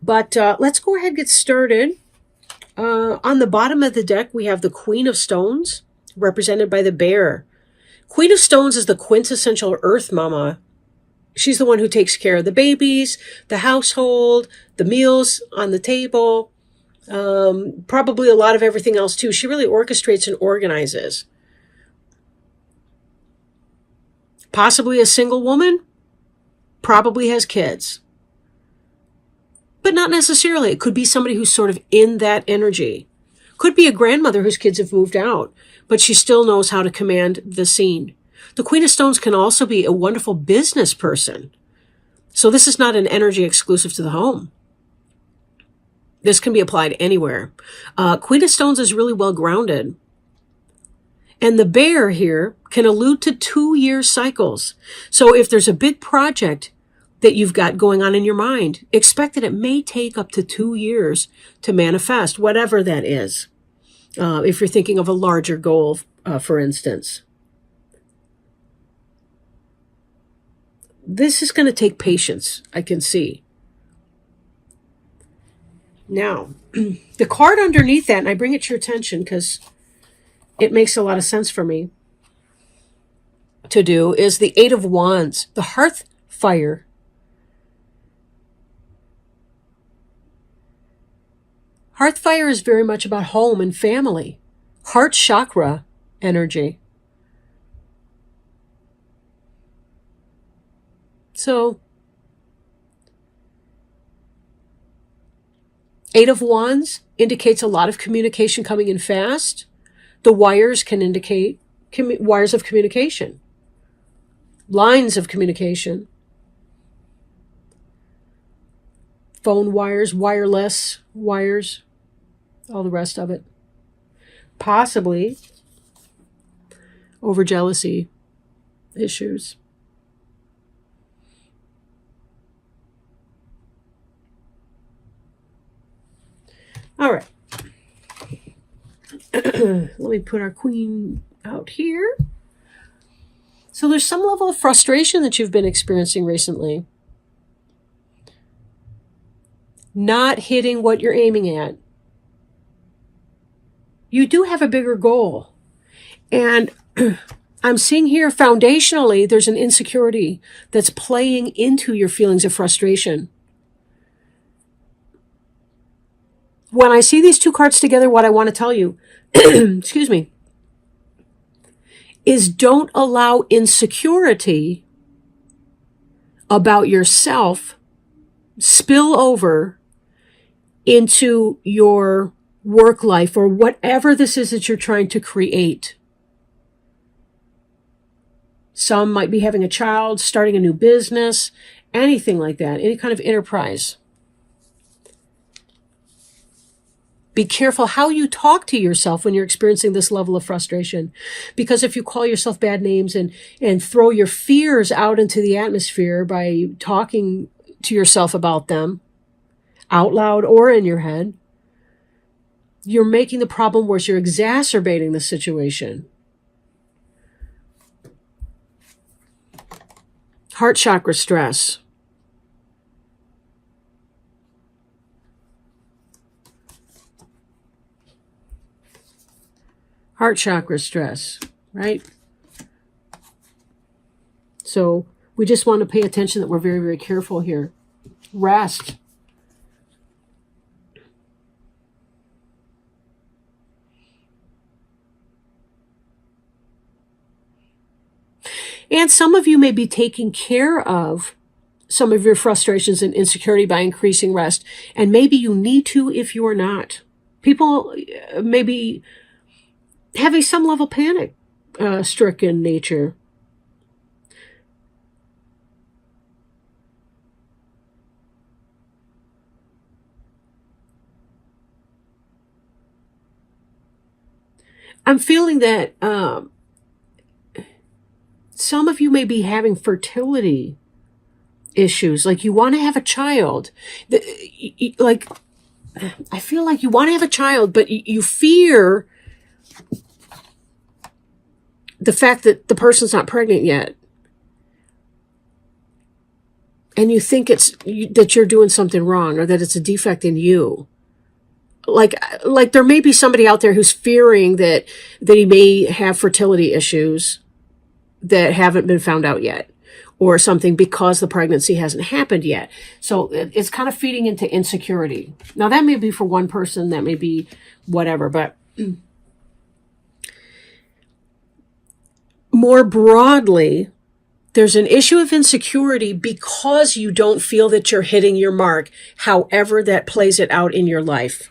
But let's go ahead and get started. On the bottom of the deck, we have the Queen of Stones, represented by the bear. Queen of Stones is the quintessential Earth Mama. She's the one who takes care of the babies, the household, the meals on the table, probably a lot of everything else too. She really orchestrates and organizes. Possibly a single woman, probably has kids. But not necessarily. It could be somebody who's sort of in that energy. Could be a grandmother whose kids have moved out, but she still knows how to command the scene. The Queen of Stones can also be a wonderful business person. So this is not an energy exclusive to the home. This can be applied anywhere. Queen of Stones is really well grounded. And the bear here can allude to 2-year cycles. So if there's a big project that you've got going on in your mind, expect that it may take up to 2 years to manifest, whatever that is. If you're thinking of a larger goal, for instance. This is going to take patience, I can see. Now, the card underneath that, and I bring it to your attention because it makes a lot of sense for me to do, is the Eight of Wands, the hearth fire. Hearth fire is very much about home and family. Heart chakra energy. So, Eight of Wands indicates a lot of communication coming in fast. The wires can indicate wires of communication. Lines of communication. Phone wires, wireless wires, all the rest of it. Possibly over jealousy issues. All right. Let me put our queen out here. So there's some level of frustration that you've been experiencing recently. Not hitting what you're aiming at. You do have a bigger goal. And I'm seeing here foundationally, there's an insecurity that's playing into your feelings of frustration. When I see these two cards together, what I want to tell you, excuse me, is don't allow insecurity about yourself spill over into your work life or whatever this is that you're trying to create. Some might be having a child, starting a new business, anything like that, any kind of enterprise. Be careful how you talk to yourself when you're experiencing this level of frustration. Because if you call yourself bad names and throw your fears out into the atmosphere by talking to yourself about them, out loud or in your head, you're making the problem worse. You're exacerbating the situation. Heart chakra stress. Heart chakra stress, right? So we just want to pay attention that we're very, very careful here. Rest. And some of you may be taking care of some of your frustrations and insecurity by increasing rest. And maybe you need to if you're not. People may be having some level panic stricken nature. I'm feeling that some of you may be having fertility issues. Like you want to have a child. Like, I feel like you want to have a child, but you fear the fact that the person's not pregnant yet. and you think that you're doing something wrong or that it's a defect in you. Like there may be somebody out there who's fearing that he may have fertility issues that haven't been found out yet, or something, because the pregnancy hasn't happened yet. So it's kind of feeding into insecurity. Now that may be for one person, that may be whatever, but more broadly, there's an issue of insecurity because you don't feel that you're hitting your mark, however that plays it out in your life.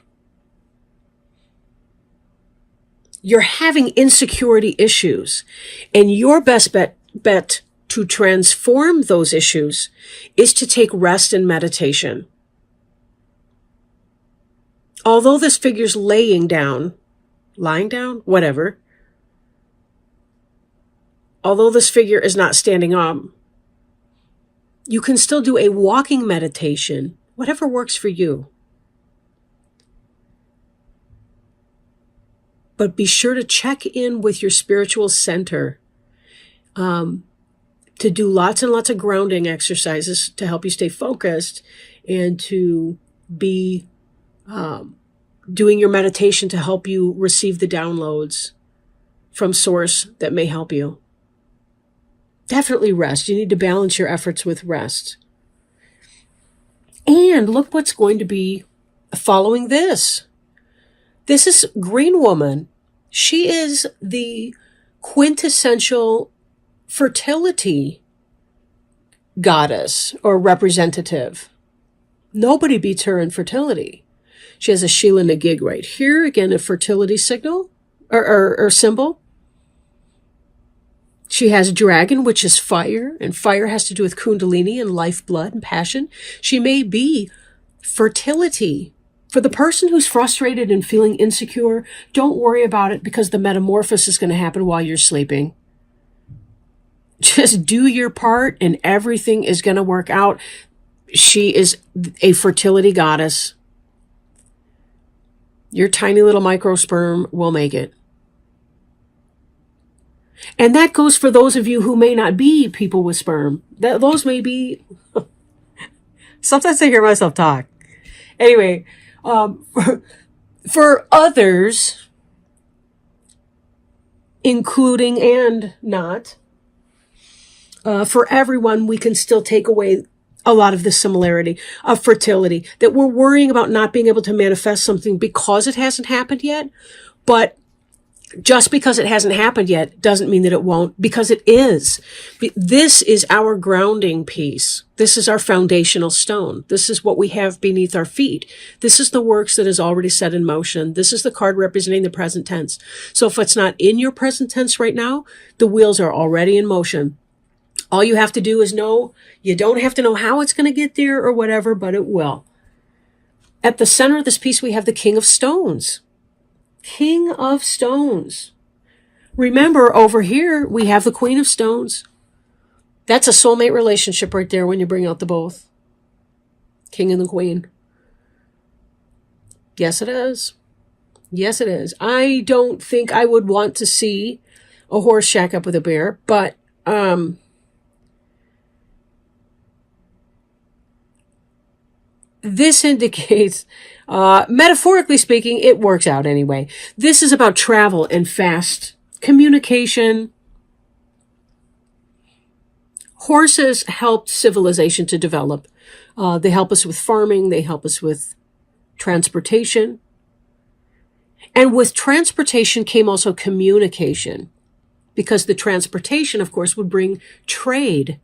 You're having insecurity issues, and your best bet to transform those issues is to take rest and meditation. Although this figure's lying down, whatever. Although this figure is not standing up, you can still do a walking meditation, whatever works for you. But be sure to check in with your spiritual center, to do lots and lots of grounding exercises to help you stay focused, and to be doing your meditation to help you receive the downloads from source that may help you. Definitely rest. You need to balance your efforts with rest. And look what's going to be following this. This is Green Woman. She is the quintessential fertility goddess or representative. Nobody beats her in fertility. She has a Sheila Nagig right here. Again, a fertility signal or symbol. She has dragon, which is fire, and fire has to do with kundalini and lifeblood and passion. She may be fertility. For the person who's frustrated and feeling insecure, don't worry about it, because the metamorphosis is going to happen while you're sleeping. Just do your part and everything is going to work out. She is a fertility goddess. Your tiny little microsperm will make it. And that goes for those of you who may not be people with sperm. Those may be... Sometimes I hear myself talk. Anyway, for others, including and not, for everyone, we can still take away a lot of the similarity of fertility, that we're worrying about not being able to manifest something because it hasn't happened yet. But just because it hasn't happened yet doesn't mean that it won't, because it is. This is our grounding piece. This is our foundational stone. This is what we have beneath our feet. This is the works that is already set in motion. This is the card representing the present tense. So if it's not in your present tense right now, the wheels are already in motion. All you have to do is know. You don't have to know how it's going to get there or whatever, but it will. At the center of this piece, we have the King of Stones. King of Stones. Remember, over here, we have the Queen of Stones. That's a soulmate relationship right there when you bring out the both. King and the Queen. Yes, it is. Yes, it is. I don't think I would want to see a horse shack up with a bear, but this indicates, metaphorically speaking, it works out anyway. This is about travel and fast communication. Horses helped civilization to develop. They help us with farming. They help us with transportation. And with transportation came also communication, because the transportation, of course, would bring trade.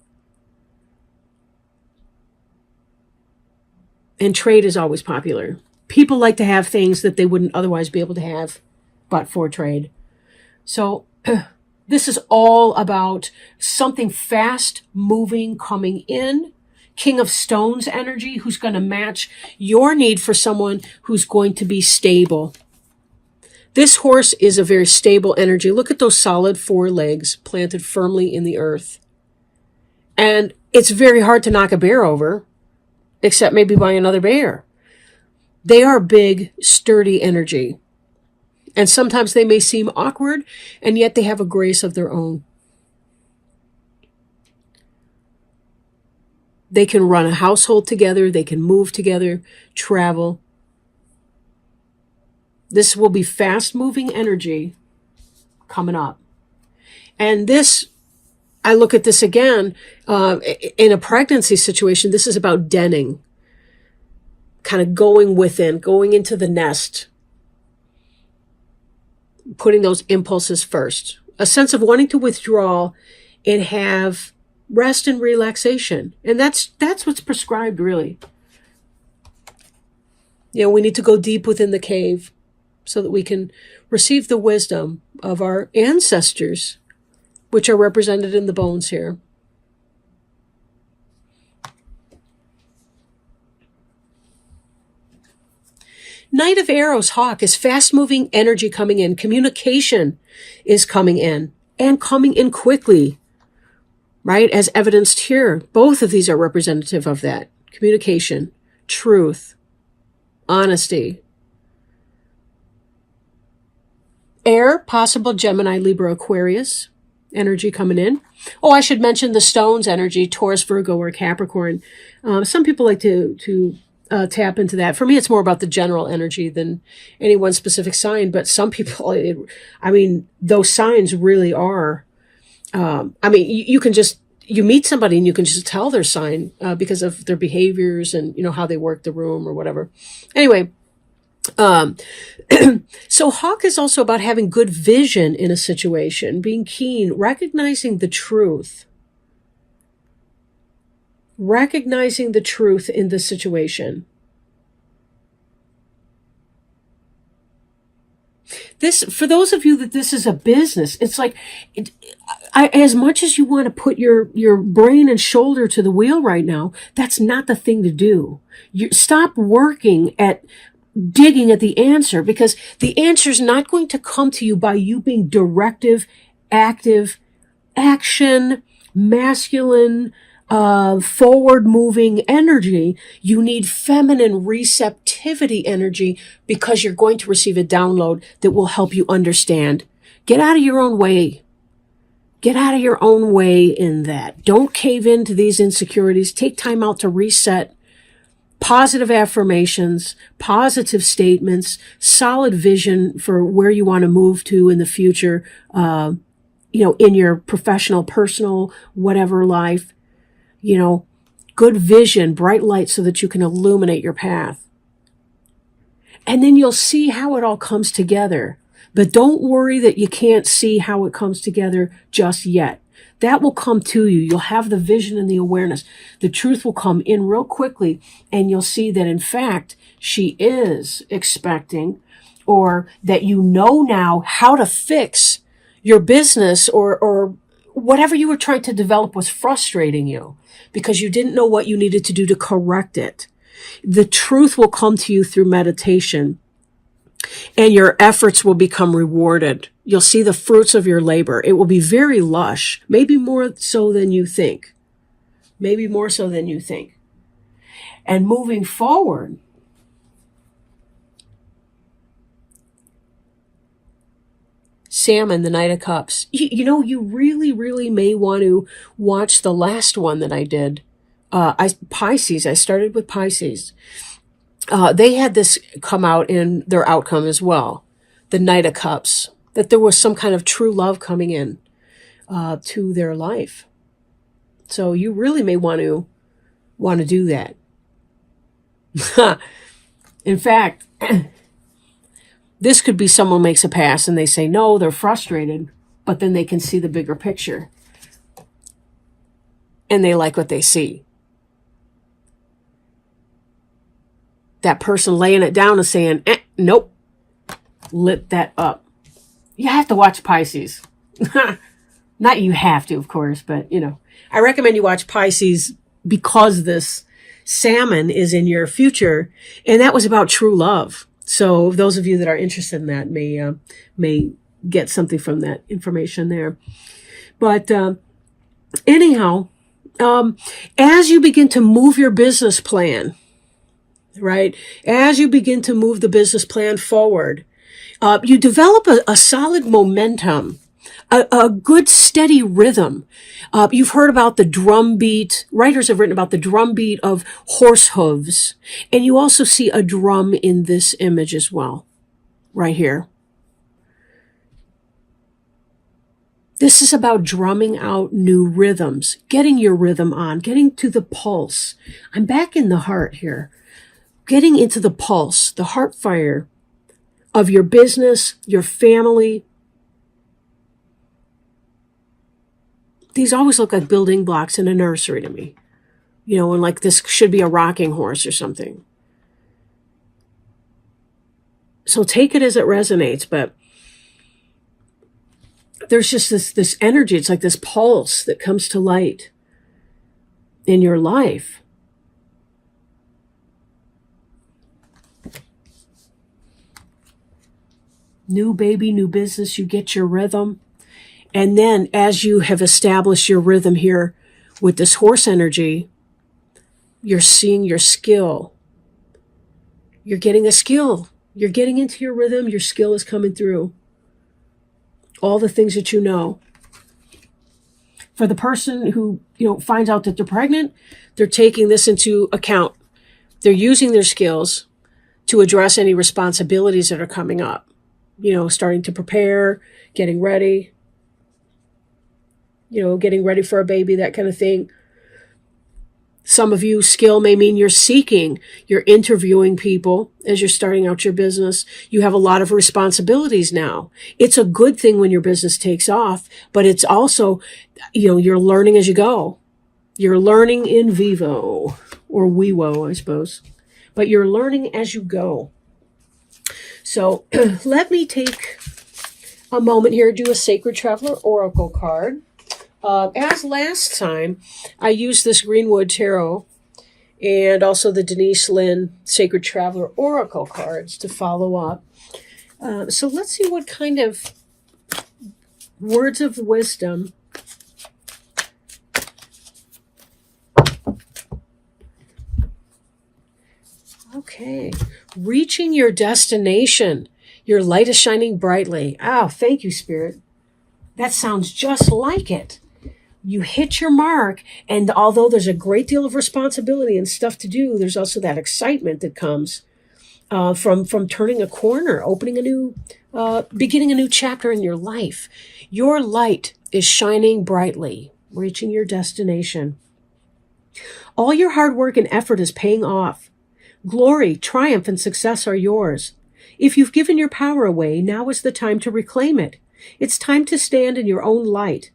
And trade is always popular. People like to have things that they wouldn't otherwise be able to have but for trade. So this is all about something fast moving coming in. King of Stones energy, who's going to match your need for someone who's going to be stable. This horse is a very stable energy. Look at those solid 4 legs planted firmly in the earth. And it's very hard to knock a bear over, except maybe by another bear. They are big, sturdy energy. And sometimes they may seem awkward, and yet they have a grace of their own. They can run a household together. They can move together, travel. This will be fast moving energy coming up. And this, I look at this again, in a pregnancy situation, this is about denning, kind of going within, going into the nest, putting those impulses first. A sense of wanting to withdraw and have rest and relaxation. And that's what's prescribed, really. We need to go deep within the cave so that we can receive the wisdom of our ancestors, which are represented in the bones here. Knight of Arrows, Hawk, is fast-moving energy coming in. Communication is coming in, and coming in quickly, right? As evidenced here, both of these are representative of that. Communication, truth, honesty. Air, possible Gemini, Libra, Aquarius energy coming in. Oh, I should mention the stones energy, Taurus, Virgo, or Capricorn. Some people like to tap into that. For me, it's more about the general energy than any one specific sign. But some people, those signs really are. You can just, you meet somebody and you can just tell their sign because of their behaviors and, how they work the room or whatever. Anyway, so Hawk is also about having good vision in a situation, being keen, recognizing the truth. Recognizing the truth in the situation. This, for those of you that this is a business, it's like, as much as you want to put your brain and shoulder to the wheel right now, that's not the thing to do. You stop working at digging at the answer, because the answer is not going to come to you by you being directive, active, action, masculine, forward-moving energy. You need feminine receptivity energy, because you're going to receive a download that will help you understand. Get out of your own way. Get out of your own way in that. Don't cave into these insecurities. Take time out to reset. Positive affirmations, positive statements, solid vision for where you want to move to in the future, in your professional, personal, whatever life. Good vision, bright light so that you can illuminate your path. And then you'll see how it all comes together. But don't worry that you can't see how it comes together just yet. That will come to you. You'll have the vision and the awareness. The truth will come in real quickly, and you'll see that, in fact, she is expecting, or that now how to fix your business or whatever you were trying to develop was frustrating you because you didn't know what you needed to do to correct it. The truth will come to you through meditation, and your efforts will become rewarded. You'll see the fruits of your labor. It will be very lush, maybe more so than you think. Maybe more so than you think. And moving forward, Salmon, the Knight of Cups. You really, really may want to watch the last one that I did. Pisces. I started with Pisces. They had this come out in their outcome as well. The Knight of Cups. That there was some kind of true love coming in to their life. So you really may want to do that. In fact, this could be someone makes a pass and they say no, they're frustrated, but then they can see the bigger picture. And they like what they see. That person laying it down and saying, nope, lit that up. You have to watch Pisces. Not you have to, of course, but, I recommend you watch Pisces because this salmon is in your future, and that was about true love. So those of you that are interested in that may get something from that information there. But anyhow, as you begin to move your business plan, right? As you begin to move the business plan forward, you develop a solid momentum a good steady rhythm. You've heard about the drum beat. Writers have written about the drum beat of horse hooves. And you also see a drum in this image as well, right here. This is about drumming out new rhythms, getting your rhythm on, getting to the pulse. I'm back in the heart here. Getting into the pulse, the heart fire of your business, your family. These always look like building blocks in a nursery to me. You know, and like this should be a rocking horse or something. So take it as it resonates, but there's just this energy. It's like this pulse that comes to light in your life. New baby, new business, you get your rhythm. And then as you have established your rhythm here with this horse energy, you're seeing your skill. You're getting a skill. You're getting into your rhythm. Your skill is coming through. All the things that you know. For the person who, finds out that they're pregnant, they're taking this into account. They're using their skills to address any responsibilities that are coming up. Starting to prepare, getting ready, getting ready for a baby, that kind of thing. Some of you, skill may mean you're interviewing people as you're starting out your business. You have a lot of responsibilities now. It's a good thing when your business takes off, but it's also, you're learning as you go. You're learning in vivo, or vivo, I suppose. But you're learning as you go. So let me take a moment here to do a Sacred Traveler Oracle card. As last time, I used this Greenwood Tarot and also the Denise Lynn Sacred Traveler Oracle cards to follow up. So let's see what kind of words of wisdom Okay. Reaching your destination. Your light is shining brightly. Oh, thank you, Spirit. That sounds just like it. You hit your mark, and although there's a great deal of responsibility and stuff to do, there's also that excitement that comes from turning a corner, beginning a new chapter in your life. Your light is shining brightly, reaching your destination. All your hard work and effort is paying off. Glory, triumph, and success are yours. If you've given your power away, now is the time to reclaim it. It's time to stand in your own light.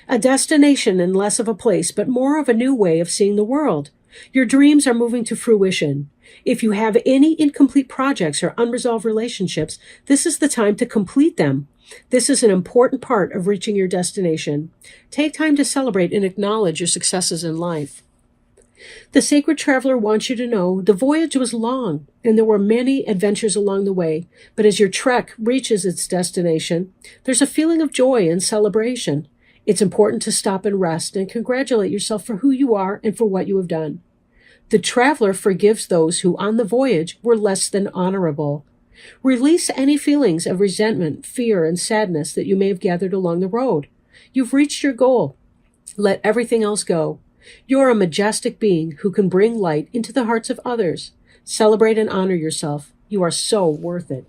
A destination and less of a place, but more of a new way of seeing the world. Your dreams are moving to fruition. If you have any incomplete projects or unresolved relationships, this is the time to complete them. This is an important part of reaching your destination. Take time to celebrate and acknowledge your successes in life. The Sacred Traveler wants you to know the voyage was long, and there were many adventures along the way, but as your trek reaches its destination, there's a feeling of joy and celebration. It's important to stop and rest and congratulate yourself for who you are and for what you have done. The traveler forgives those who on the voyage were less than honorable. Release any feelings of resentment, fear, and sadness that you may have gathered along the road. You've reached your goal. Let everything else go. You're a majestic being who can bring light into the hearts of others. Celebrate and honor yourself. You are so worth it.